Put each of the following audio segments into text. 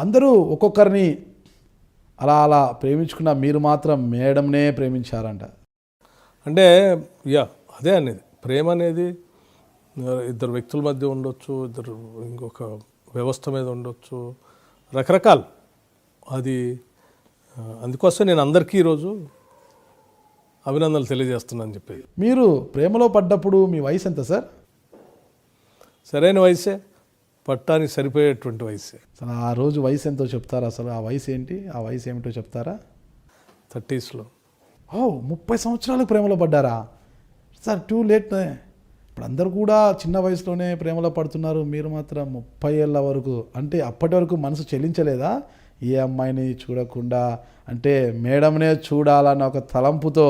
అందరూ ఒక్కొక్కరిని అలా అలా ప్రేమించుకున్న మీరు మాత్రం మేడంనే ప్రేమించారంట. అంటే అదే అనేది ప్రేమ అనేది ఇద్దరు వ్యక్తుల మధ్య ఉండొచ్చు, ఇద్దరు ఇంకొక వ్యవస్థ మీద ఉండొచ్చు, రకరకాలు. అది అందుకోసం నేను అందరికీ ఈరోజు అభినందనలు తెలియజేస్తున్నాను చెప్పేది. మీరు ప్రేమలో పడ్డప్పుడు మీ వయసు ఎంత సార్? సరైన వయసే, పట్టానికి సరిపోయేటువంటి వయసే. అసలు ఆ రోజు వయసు ఎంతో చెప్తారా? అసలు ఆ వయసు ఏంటి, ఆ వయసు ఏమిటో చెప్తారా? 30sలో. 30 సంవత్సరాలకు ప్రేమలో పడ్డారా సార్? Too late. ఇప్పుడు అందరు కూడా చిన్న వయసులోనే ప్రేమలో పడుతున్నారు, మీరు మాత్రం 30 ఏళ్ళ వరకు. అంటే అప్పటి వరకు మనసు చెల్లించలేదా? ఏ అమ్మాయిని చూడకుండా, అంటే మేడంనే చూడాలన్న ఒక తలంపుతో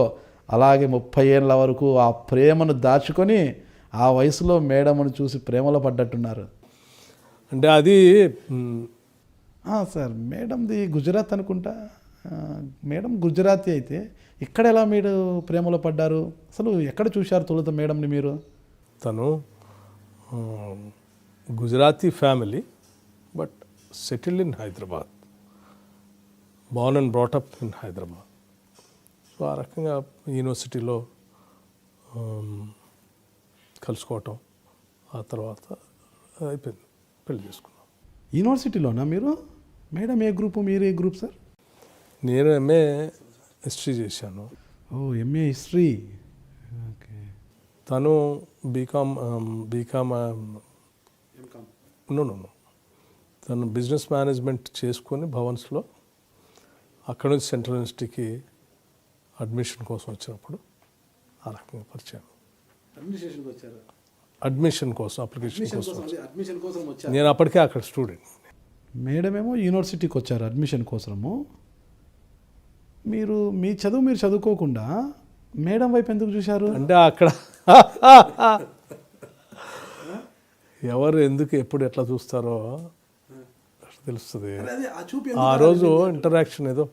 అలాగే 30 ఏళ్ళ వరకు ఆ ప్రేమను దాచుకొని ఆ వయసులో మేడంను చూసి ప్రేమలో పడ్డట్టున్నారు. అంటే అది సార్ మేడంది గుజరాత్ అనుకుంటా. మేడం గుజరాతీ అయితే ఇక్కడ ఎలా మీరు ప్రేమలో పడ్డారు? అసలు ఎక్కడ చూశారు తొలుత మేడంని మీరు? తను Gujarati family, but settled in Hyderabad, Born and brought up in Hyderabad. So ఆ రకంగా యూనివర్సిటీలో కలుసుకోవటం, ఆ తర్వాత అయిపోయింది, పెళ్లి చేసుకున్నాం. యూనివర్సిటీలోనా మీరు? మేడం ఏ గ్రూపు, మీరు ఏ గ్రూప్ సార్? నేను ఎంఏ హిస్టరీ చేశాను. MA history. ఓకే. తను బీకామ్ నో తను బిజినెస్ మేనేజ్మెంట్ చేసుకొని భవన్స్లో, అక్కడ నుంచి సెంట్రల్ యూనివర్సిటీకి అడ్మిషన్ కోసం వచ్చినప్పుడు ఆ రకంగా పరిచయం. అడ్మిషన్ కోసం, అప్లికేషన్ కోసం నేను అప్పటికే అక్కడ స్టూడెంట్. మేడం ఏమో యూనివర్సిటీకి వచ్చారు అడ్మిషన్ కోసము. మీరు మీ చదువు మీరు చదువుకోకుండా మేడం వైపు ఎందుకు చూశారు? అంటే అక్కడ ఎవరు ఎందుకు ఎప్పుడు ఎట్లా చూస్తారో తెలుస్తుంది. ఆ రోజు ఇంటరాక్షన్ ఏదో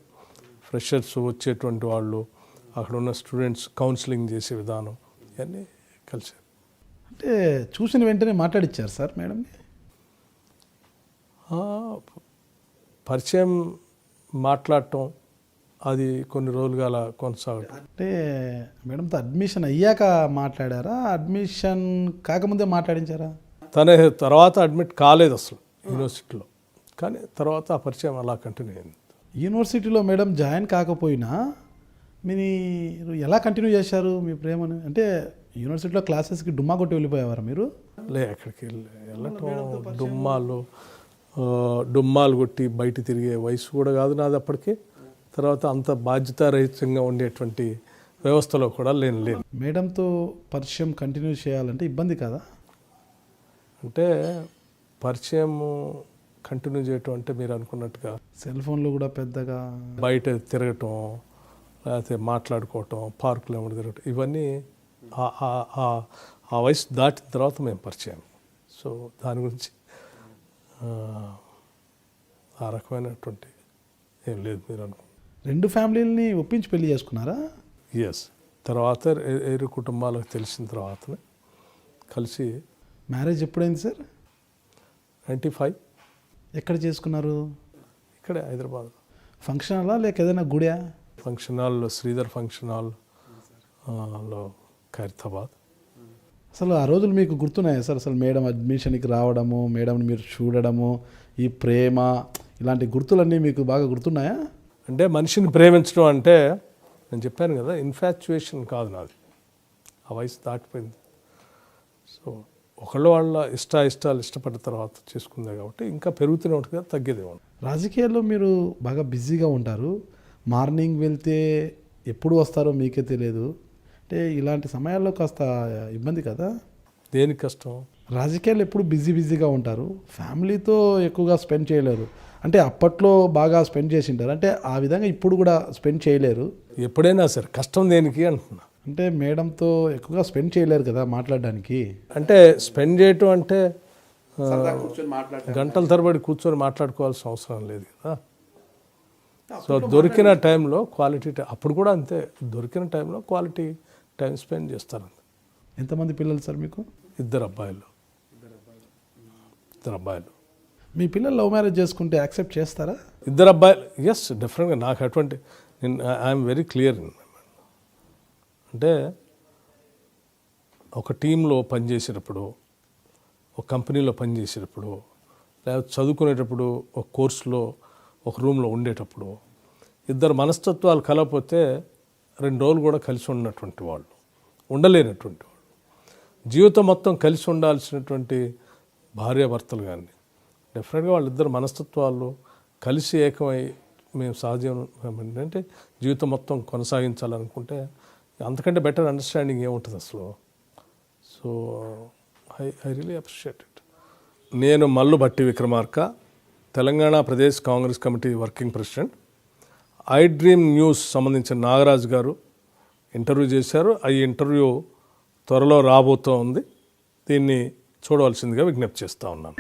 ఫ్రెషర్స్ వచ్చేటువంటి వాళ్ళు, అక్కడ ఉన్న స్టూడెంట్స్ కౌన్సిలింగ్ చేసే విధానం ఇవన్నీ కలిసారు. అంటే చూసిన వెంటనే మాట్లాడిచ్చారు సార్ మేడంని? పరిచయం, మాట్లాడటం, అది కొన్ని రోజులుగా అలా కొనసాగటం. అంటే మేడంతో అడ్మిషన్ అయ్యాక మాట్లాడారా, అడ్మిషన్ కాకముందే మాట్లాడించారా? తన తర్వాత అడ్మిట్ కాలేదు అసలు యూనివర్సిటీలో, కానీ తర్వాత ఆ పరిచయం అలా కంటిన్యూ అయింది. యూనివర్సిటీలో మేడం జాయిన్ కాకపోయినా మీరు ఎలా కంటిన్యూ చేశారు మీ ప్రేమను? అంటే యూనివర్సిటీలో క్లాసెస్కి డుమ్మా కొట్టి వెళ్ళిపోయేవారా మీరు? అక్కడికి వెళ్ళటం, డుమ్మాలు కొట్టి బయట తిరిగే వయసు కూడా కాదు నాది అప్పటికే. తర్వాత అంత బాధ్యతారహితంగా ఉండేటువంటి వ్యవస్థలో కూడా లేను. మేడంతో పరిచయం కంటిన్యూ చేయాలంటే ఇబ్బంది కదా? అంటే పరిచయం కంటిన్యూ చేయటం అంటే మీరు అనుకున్నట్టుగా సెల్ ఫోన్లో కూడా పెద్దగా బయట తిరగటం, లేకపోతే మాట్లాడుకోవటం, పార్కులో ఏమైనా తిరగటం, ఇవన్నీ ఆ వయసు దాటిన తర్వాత మేము పరిచయం. సో దాని గురించి ఆ రకమైనటువంటి ఏం లేదు మీరు అనుకో. 2 ఫ్యామిలీలని ఒప్పించి పెళ్లి చేసుకున్నారా? ఎస్. తర్వాత ఏరు కుటుంబాలకు తెలిసిన తర్వాతనే కలిసి. మ్యారేజ్ ఎప్పుడైంది సార్? 95. ఎక్కడ చేసుకున్నారు? ఇక్కడే హైదరాబాద్. ఫంక్షన్ హాలా లేక ఏదైనా గుడియా? ఫంక్షన్ హాల్లో, శ్రీధర్ ఫంక్షన్ హాల్లో, ఖైరతాబాద్. అసలు ఆ రోజులు మీకు గుర్తున్నాయా సార్? అసలు మేడం అడ్మిషన్కి రావడము, మేడంని మీరు చూడడము, ఈ ప్రేమ, ఇలాంటి గుర్తులన్నీ మీకు బాగా గుర్తున్నాయా? అంటే మనిషిని ప్రేమించడం అంటే నేను చెప్పాను కదా, ఇన్ఫాచ్యుయేషన్ కాదు నాది, ఆ వయసు దాటిపోయింది. సో వాళ్ళ ఇష్టాలు ఇష్టపడిన తర్వాత చేసుకుందే కాబట్టి ఇంకా పెరుగుతూనే ఉంటుంది కదా, తగ్గేదే ఉంటుంది. రాజకీయాల్లో మీరు బాగా బిజీగా ఉంటారు, మార్నింగ్ వెళ్తే ఎప్పుడు వస్తారో మీకే తెలియదు. అంటే ఇలాంటి సమయాల్లో కాస్త ఇబ్బంది కదా? దేనికి కష్టం? రాజకీయాలు ఎప్పుడు బిజీగా ఉంటారు, ఫ్యామిలీతో ఎక్కువగా స్పెండ్ చేయలేరు. అంటే అప్పట్లో బాగా స్పెండ్ చేసి ఉంటారు, అంటే ఆ విధంగా ఇప్పుడు కూడా స్పెండ్ చేయలేరు. ఎప్పుడైనా సరే కష్టం దేనికి అంటున్నా. అంటే మేడంతో ఎక్కువగా స్పెండ్ చేయలేరు కదా మాట్లాడడానికి. అంటే స్పెండ్ చేయటం అంటే గంటల తరబడి కూర్చొని మాట్లాడుకోవాల్సిన అవసరం లేదు కదా. సో దొరికిన టైంలో క్వాలిటీ, అప్పుడు కూడా అంతే, దొరికిన టైంలో క్వాలిటీ టైం స్పెండ్ చేస్తారు. ఎంతమంది పిల్లలు సార్ మీకు? 2 అబ్బాయిలు. మీ పిల్లలు లవ్ మ్యారేజ్ చేసుకుంటే యాక్సెప్ట్ చేస్తారా? ఇద్దరు అబ్బాయిలు, ఎస్ డెఫినెట్గా. నాకు అటువంటి నేను ఐఎమ్ వెరీ క్లియర్. అంటే ఒక టీంలో పనిచేసేటప్పుడు, ఒక కంపెనీలో పనిచేసేటప్పుడు, లేకపోతే చదువుకునేటప్పుడు, ఒక కోర్సులో ఒక రూమ్లో ఉండేటప్పుడు ఇద్దరు మనస్తత్వాలు కలకపోతే 2 రోజులు కూడా కలిసి ఉన్నటువంటి వాళ్ళు, ఉండలేనటువంటి వాళ్ళు. జీవితం మొత్తం కలిసి ఉండాల్సినటువంటి భార్యాభర్తలు కానీ డెఫినెట్గా వాళ్ళిద్దరు మనస్తత్వాలు కలిసి ఏకమై మేము సహజీవనం అంటే జీవితం మొత్తం కొనసాగించాలనుకుంటే అంతకంటే బెటర్ అండర్స్టాండింగ్ ఏముంటుంది అసలు. So I really appreciate it. నేను Mallu Bhatti Vikramarka, Telangana Pradesh Congress committee working president. IDream news సంబంధించిన నాగరాజు గారు ఇంటర్వ్యూ చేశారు. ఈ ఇంటర్వ్యూ త్వరలో రాబోతోంది. దీన్ని చూడవలసిందిగా విజ్ఞప్తి చేస్తూ ఉన్నాను.